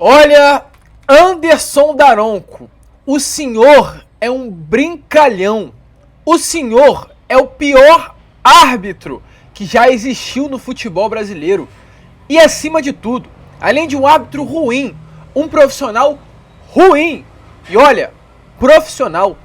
Olha, Anderson Daronco, o senhor é um brincalhão. O senhor é o pior árbitro que já existiu no futebol brasileiro. E acima de tudo, além de um árbitro ruim, um profissional ruim. E olha, profissional,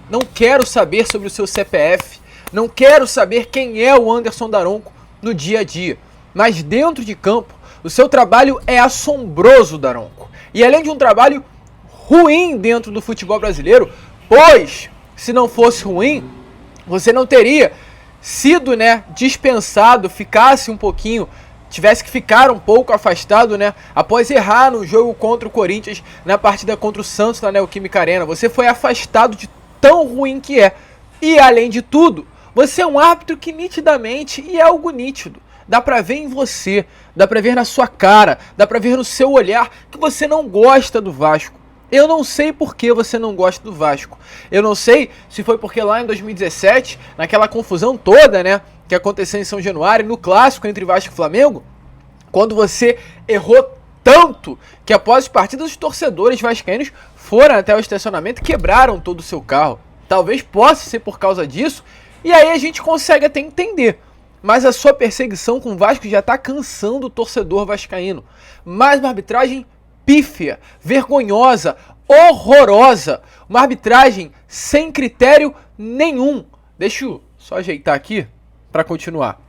não quero saber sobre o seu CPF, não quero saber quem é o Anderson Daronco no dia a dia. Mas dentro de campo, o seu trabalho é assombroso, Daronco. E além de um trabalho ruim dentro do futebol brasileiro, pois se não fosse ruim, você não teria sido, dispensado, ficasse um pouquinho, tivesse que ficar um pouco afastado, após errar no jogo contra o Corinthians, na partida contra o Santos na Neoquímica Arena. Você foi afastado de tão ruim que é. E além de tudo, você é um árbitro que nitidamente, e é algo nítido, dá pra ver em você, dá pra ver na sua cara, dá pra ver no seu olhar que você não gosta do Vasco. Eu não sei por que você não gosta do Vasco. Eu não sei se foi porque lá em 2017, naquela confusão toda, que aconteceu em São Januário, no clássico entre Vasco e Flamengo, quando você errou tanto que após as partidas os torcedores vascaínos foram até o estacionamento e quebraram todo o seu carro. Talvez possa ser por causa disso, e aí a gente consegue até entender. Mas a sua perseguição com o Vasco já está cansando o torcedor vascaíno. Mais uma arbitragem pífia, vergonhosa, horrorosa. Uma arbitragem sem critério nenhum. Deixa eu só ajeitar aqui para continuar.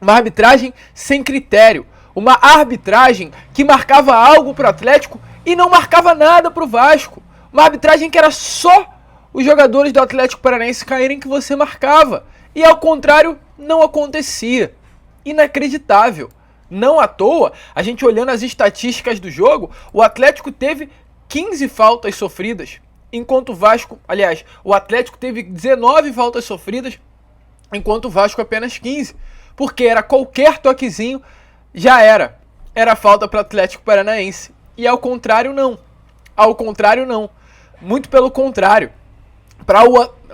Uma arbitragem sem critério. Uma arbitragem que marcava algo para o Atlético e não marcava nada para o Vasco. Uma arbitragem que era só os jogadores do Atlético Paranaense caírem que você marcava. E ao contrário, não acontecia. Inacreditável. Não à toa, a gente olhando as estatísticas do jogo, o Atlético teve 15 faltas sofridas, enquanto o Vasco, aliás, o Atlético teve 19 faltas sofridas, enquanto o Vasco apenas 15. Porque era qualquer toquezinho, já era. Era falta para o Atlético Paranaense. E ao contrário, não. Ao contrário, não. Muito pelo contrário. Para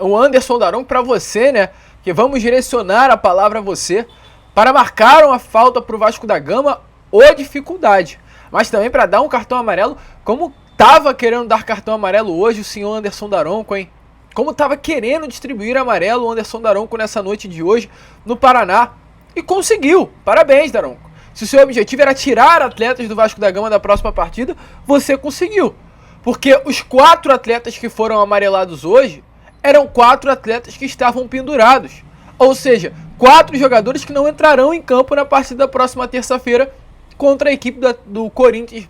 o Anderson Daronco, para você, que vamos direcionar a palavra a você, para marcar uma falta para o Vasco da Gama ou dificuldade, mas também para dar um cartão amarelo, como estava querendo dar cartão amarelo hoje o senhor Anderson Daronco, hein? Como estava querendo distribuir amarelo o Anderson Daronco nessa noite de hoje no Paraná, e conseguiu. Parabéns, Daronco. Se o seu objetivo era tirar atletas do Vasco da Gama da próxima partida, você conseguiu, porque os 4 atletas que foram amarelados hoje eram 4 atletas que estavam pendurados. Ou seja, 4 jogadores que não entrarão em campo na partida da próxima terça-feira contra a equipe do Corinthians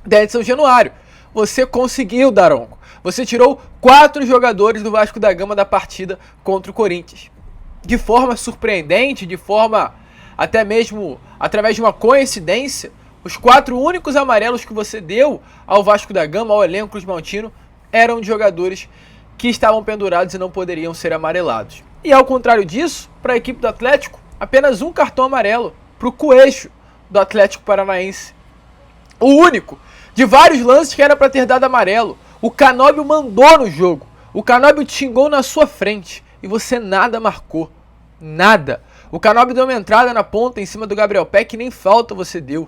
de São Januário. Você conseguiu, Daronco. Você tirou 4 jogadores do Vasco da Gama da partida contra o Corinthians. De forma surpreendente, de forma até mesmo através de uma coincidência, os 4 únicos amarelos que você deu ao Vasco da Gama, ao elenco cruzmaltino, eram de jogadores que estavam pendurados e não poderiam ser amarelados. E ao contrário disso, para a equipe do Atlético, apenas um cartão amarelo para o Coelho do Atlético Paranaense. O único, de vários lances que era para ter dado amarelo. O Canóbio mandou no jogo. O Canóbio te xingou na sua frente e você nada marcou. Nada. O Canóbio deu uma entrada na ponta em cima do Gabriel Peck e nem falta você deu.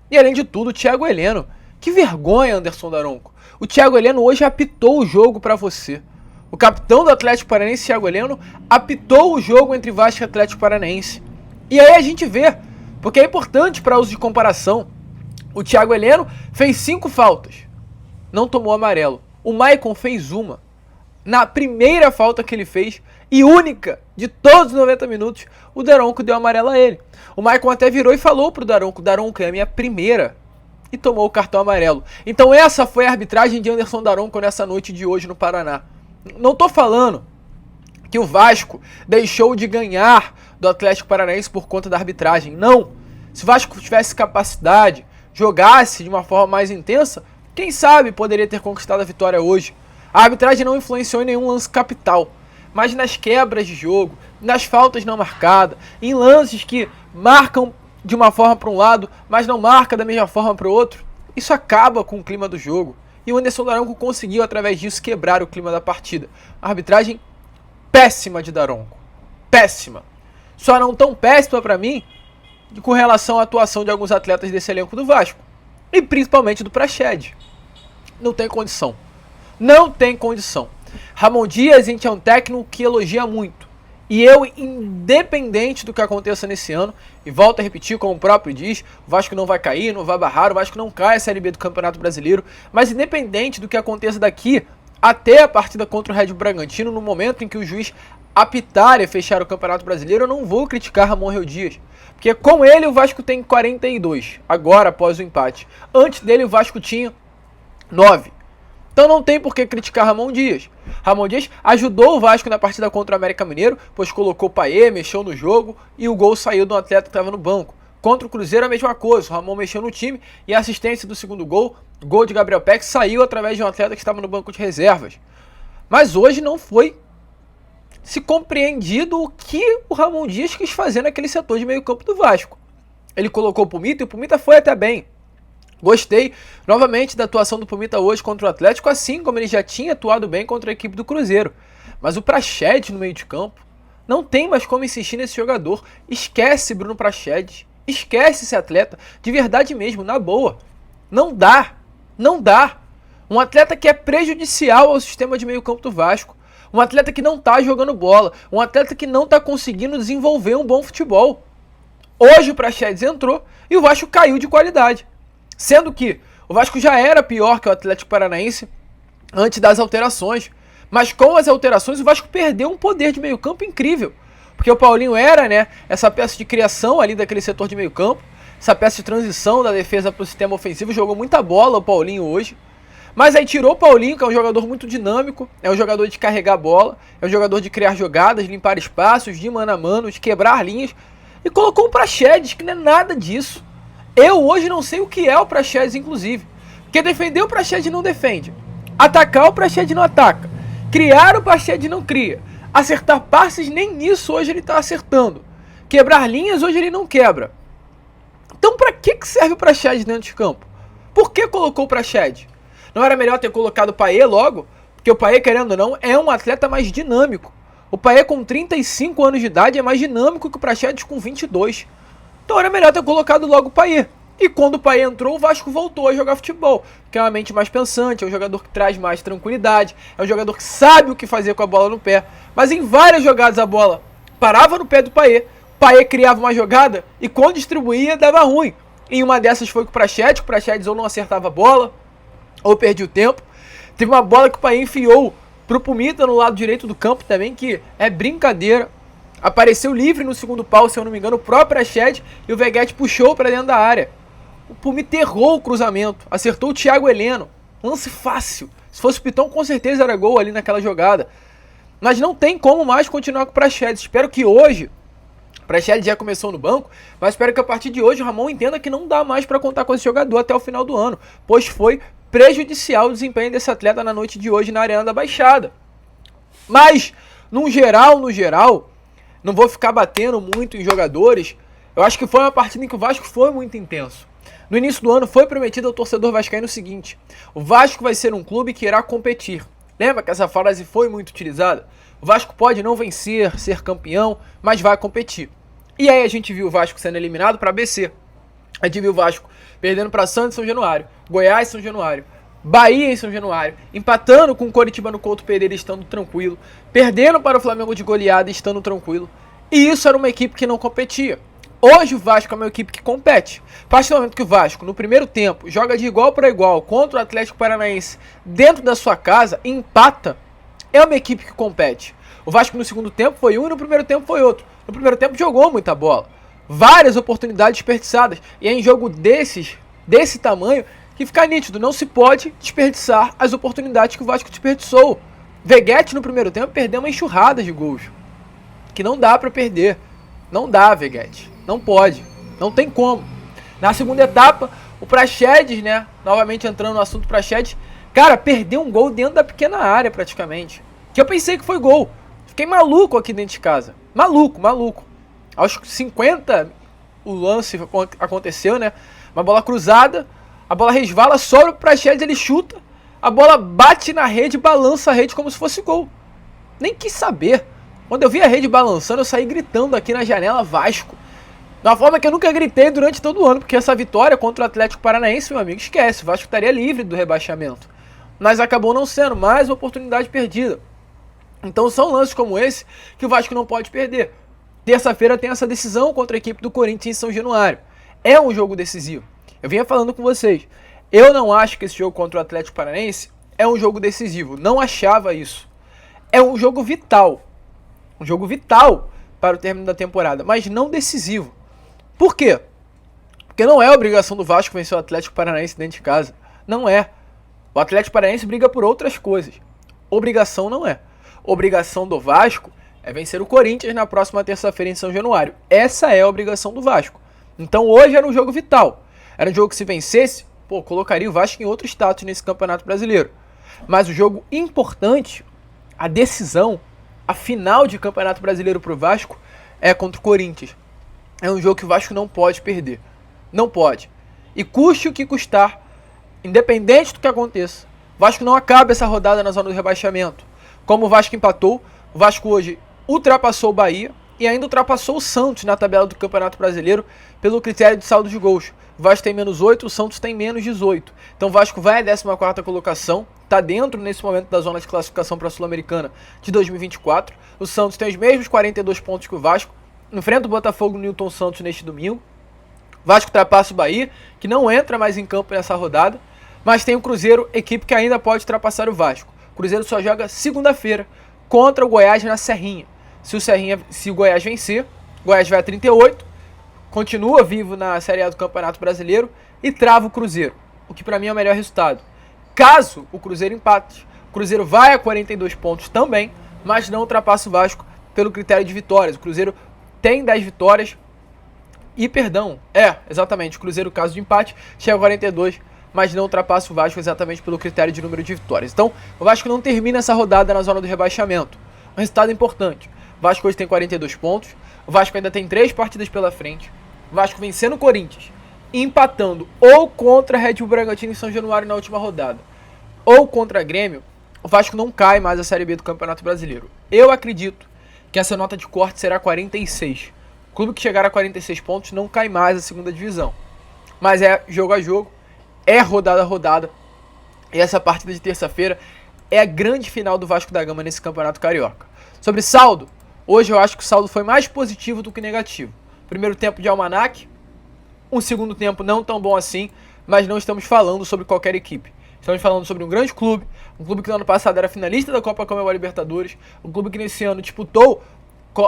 E além de tudo, o Thiago Heleno. Que vergonha, Anderson Daronco. O Thiago Heleno hoje apitou o jogo para você. O capitão do Atlético Paranaense, Thiago Heleno, apitou o jogo entre Vasco e Atlético Paranaense. E aí a gente vê, porque é importante para uso de comparação. O Thiago Heleno fez 5 faltas, não tomou amarelo. O Maicon fez uma. Na primeira falta que ele fez, e única de todos os 90 minutos, o Daronco deu amarelo a ele. O Maicon até virou e falou pro Daronco: Daronco, é a minha primeira. E tomou o cartão amarelo. Então essa foi a arbitragem de Anderson Daronco nessa noite de hoje no Paraná. Não tô falando que o Vasco deixou de ganhar do Atlético Paranaense por conta da arbitragem. Não. Se o Vasco tivesse capacidade, jogasse de uma forma mais intensa, quem sabe poderia ter conquistado a vitória hoje. A arbitragem não influenciou em nenhum lance capital, mas nas quebras de jogo, nas faltas não marcadas, em lances que marcam de uma forma para um lado, mas não marca da mesma forma para o outro, isso acaba com o clima do jogo. E o Anderson Daronco conseguiu, através disso, quebrar o clima da partida. A arbitragem péssima de Daronco. Péssima. Só não tão péssima para mim com relação à atuação de alguns atletas desse elenco do Vasco. e principalmente do Praxedes. Não tem condição. Não tem condição. Ramon Dias, a gente é um técnico que elogia muito. E eu, independente do que aconteça nesse ano, e volto a repetir, como o próprio diz, o Vasco não vai cair, não vai barrar, o Vasco não cai a Série B do Campeonato Brasileiro, mas independente do que aconteça daqui até a partida contra o Red Bull Bragantino, no momento em que o juiz apitar e fechar o Campeonato Brasileiro, eu não vou criticar Ramon Dias. Porque com ele o Vasco tem 42, agora após o empate. Antes dele o Vasco tinha 9. Então não tem por que criticar Ramon Dias. Ramon Dias ajudou o Vasco na partida contra o América Mineiro, pois colocou o Payet, mexeu no jogo e o gol saiu do atleta que estava no banco. Contra o Cruzeiro a mesma coisa, o Ramon mexeu no time e a assistência do segundo gol, gol de Gabriel Peck, saiu através de um atleta que estava no banco de reservas. Mas hoje não foi se compreendido o que o Ramon Dias quis fazer naquele setor de meio campo do Vasco. Ele colocou o Pumita e o Pumita foi até bem. Gostei novamente da atuação do Pumita hoje contra o Atlético, assim como ele já tinha atuado bem contra a equipe do Cruzeiro. Mas o Praxedes no meio de campo, não tem mais como insistir nesse jogador. Esquece Bruno Praxedes, esquece esse atleta, de verdade mesmo, na boa. Não dá, não dá. Um atleta que é prejudicial ao sistema de meio campo do Vasco. Um atleta que não tá jogando bola, um atleta que não tá conseguindo desenvolver um bom futebol. Hoje o Praxedes entrou e o Vasco caiu de qualidade. Sendo que o Vasco já era pior que o Atlético Paranaense antes das alterações. Mas com as alterações o Vasco perdeu um poder de meio campo incrível. Porque o Paulinho era, né, essa peça de criação ali daquele setor de meio campo. Essa peça de transição da defesa para o sistema ofensivo. Jogou muita bola o Paulinho hoje. Mas aí tirou o Paulinho, que é um jogador muito dinâmico. É um jogador de carregar a bola. É um jogador de criar jogadas, limpar espaços, de mano a mano, de quebrar linhas. E colocou o Praxedes, que não é nada disso. Eu hoje não sei o que é o Praxedes, inclusive. Porque defender o Praxedes não defende. Atacar o Praxedes não ataca. Criar o Praxedes não cria. Acertar passes, nem nisso hoje ele está acertando. Quebrar linhas, hoje ele não quebra. Então pra que serve o Praxedes dentro de campo? Por que colocou o Praxedes? Não era melhor ter colocado o Payet logo? Porque o Payet, querendo ou não, é um atleta mais dinâmico. O Payet com 35 anos de idade é mais dinâmico que o Praxedes com 22. Então era melhor ter colocado logo o Payet. E quando o Payet entrou, o Vasco voltou a jogar futebol. Que é uma mente mais pensante, é um jogador que traz mais tranquilidade, é um jogador que sabe o que fazer com a bola no pé. Mas em várias jogadas a bola parava no pé do Payet. O Payet criava uma jogada e quando distribuía dava ruim. Em uma dessas foi com o Praxedes ou não acertava a bola, ou perdia o tempo. Teve uma bola que o Payet enfiou pro Pumita no lado direito do campo também, que é brincadeira. Apareceu livre no segundo pau, se eu não me engano, o próprio Praxedes, e o Veguete puxou para dentro da área. O Pumita errou o cruzamento, acertou o Thiago Heleno. Lance fácil. Se fosse o Piton, com certeza era gol ali naquela jogada. Mas não tem como mais continuar com o Praxedes. Espero que hoje, o Praxedes já começou no banco, mas espero que a partir de hoje o Ramon entenda que não dá mais para contar com esse jogador até o final do ano, pois foi prejudicial o desempenho desse atleta na noite de hoje na Arena da Baixada. Mas, no geral, não vou ficar batendo muito em jogadores. Eu acho que foi uma partida em que o Vasco foi muito intenso. No início do ano foi prometido ao torcedor vascaíno o seguinte: o Vasco vai ser um clube que irá competir. Lembra que essa frase foi muito utilizada? O Vasco pode não vencer, ser campeão, mas vai competir. E aí a gente viu o Vasco sendo eliminado para ABC. A gente viu o Vasco perdendo para Santos em São Januário, Goiás em São Januário, Bahia em São Januário, empatando com o Coritiba no Couto Pereira estando tranquilo, perdendo para o Flamengo de goleada estando tranquilo. E isso era uma equipe que não competia. Hoje o Vasco é uma equipe que compete. A partir do momento que o Vasco, no primeiro tempo, joga de igual para igual contra o Atlético Paranaense dentro da sua casa, empata, é uma equipe que compete. O Vasco no segundo tempo foi um e no primeiro tempo foi outro. No primeiro tempo jogou muita bola. Várias oportunidades desperdiçadas. E é em jogo desse tamanho, que fica nítido. Não se pode desperdiçar as oportunidades que o Vasco desperdiçou. Veguete no primeiro tempo perdeu uma enxurrada de gols. Que não dá para perder. Não dá, Veguete. Não pode. Não tem como. Na segunda etapa, o Praxedes, né? Novamente entrando no assunto Praxedes. Cara, perdeu um gol dentro da pequena área praticamente. Que eu pensei que foi gol. Fiquei maluco aqui dentro de casa. Maluco. Aos 50 o lance aconteceu, né? Uma bola cruzada. A bola resvala, sobra o Praxedes, ele chuta. A bola bate na rede, balança a rede como se fosse gol. Nem quis saber. Quando eu vi a rede balançando, eu saí gritando aqui na janela Vasco. De uma forma que eu nunca gritei durante todo o ano, porque essa vitória contra o Atlético Paranaense, meu amigo, esquece, o Vasco estaria livre do rebaixamento. Mas acabou não sendo, mais uma oportunidade perdida. Então são lances como esse que o Vasco não pode perder. Terça-feira tem essa decisão contra a equipe do Corinthians em São Januário. É um jogo decisivo. Eu vinha falando com vocês. Eu não acho que esse jogo contra o Atlético Paranaense é um jogo decisivo. Não achava isso. É um jogo vital. Um jogo vital para o término da temporada, mas não decisivo. Por quê? Porque não é obrigação do Vasco vencer o Atlético Paranaense dentro de casa. Não é. O Atlético Paranaense briga por outras coisas. Obrigação não é. Obrigação do Vasco é vencer o Corinthians na próxima terça-feira em São Januário. Essa é a obrigação do Vasco. Então hoje era um jogo vital. Era um jogo que se vencesse, colocaria o Vasco em outro status nesse Campeonato Brasileiro. Mas o jogo importante, a decisão, a final de Campeonato Brasileiro para o Vasco é contra o Corinthians. É um jogo que o Vasco não pode perder. Não pode. E custe o que custar, independente do que aconteça, o Vasco não acaba essa rodada na zona do rebaixamento. Como o Vasco empatou, o Vasco hoje ultrapassou o Bahia e ainda ultrapassou o Santos na tabela do Campeonato Brasileiro pelo critério de saldo de gols. O Vasco tem menos 8, o Santos tem menos 18. Então o Vasco vai à 14ª colocação, está dentro nesse momento da zona de classificação para a Sul-Americana de 2024. O Santos tem os mesmos 42 pontos que o Vasco, enfrenta o Botafogo no Newton Santos neste domingo. O Vasco ultrapassa o Bahia, que não entra mais em campo nessa rodada, mas tem o Cruzeiro, equipe que ainda pode ultrapassar o Vasco. O Cruzeiro só joga segunda-feira contra o Goiás na Serrinha. Se o Goiás vencer, o Goiás vai a 38, continua vivo na Série A do Campeonato Brasileiro e trava o Cruzeiro, o que para mim é o melhor resultado. Caso o Cruzeiro empate, o Cruzeiro vai a 42 pontos também, mas não ultrapassa o Vasco pelo critério de vitórias. O Cruzeiro tem 10 vitórias e, exatamente, o Cruzeiro, caso de empate, chega a 42, mas não ultrapassa o Vasco exatamente pelo critério de número de vitórias. Então, o Vasco não termina essa rodada na zona do rebaixamento. Um resultado importante. O Vasco hoje tem 42 pontos, o Vasco ainda tem 3 partidas pela frente. O Vasco vencendo o Corinthians, empatando ou contra Red Bull Bragantino em São Januário na última rodada, ou contra Grêmio, o Vasco não cai mais a Série B do Campeonato Brasileiro. Eu acredito que essa nota de corte será 46. O clube que chegar a 46 pontos não cai mais a segunda divisão. Mas é jogo a jogo, é rodada a rodada. E essa partida de terça-feira é a grande final do Vasco da Gama nesse Campeonato Carioca. Sobre saldo, hoje eu acho que o saldo foi mais positivo do que negativo. Primeiro tempo de almanaque, um segundo tempo não tão bom assim, mas não estamos falando sobre qualquer equipe. Estamos falando sobre um grande clube, um clube que no ano passado era finalista da Copa Comebol Libertadores, um clube que nesse ano disputou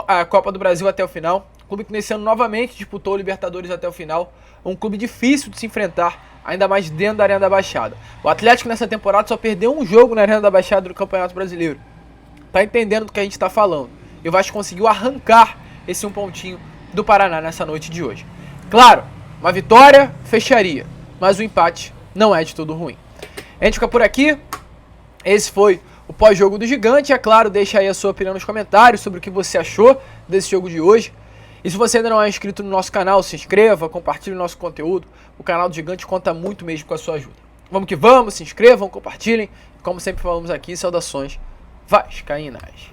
a Copa do Brasil até o final, um clube que nesse ano novamente disputou o Libertadores até o final, um clube difícil de se enfrentar, ainda mais dentro da Arena da Baixada. O Atlético nessa temporada só perdeu um jogo na Arena da Baixada do Campeonato Brasileiro. Tá entendendo do que a gente está falando. E o Vasco conseguiu arrancar esse um pontinho do Paraná nessa noite de hoje. Claro, uma vitória fecharia, mas o empate não é de todo ruim. A gente fica por aqui. Esse foi o pós-jogo do Gigante. É claro, deixa aí a sua opinião nos comentários sobre o que você achou desse jogo de hoje. E se você ainda não é inscrito no nosso canal, se inscreva, compartilhe o nosso conteúdo. O canal do Gigante conta muito mesmo com a sua ajuda. Vamos que vamos, se inscrevam, compartilhem. Como sempre falamos aqui, saudações vascaínas.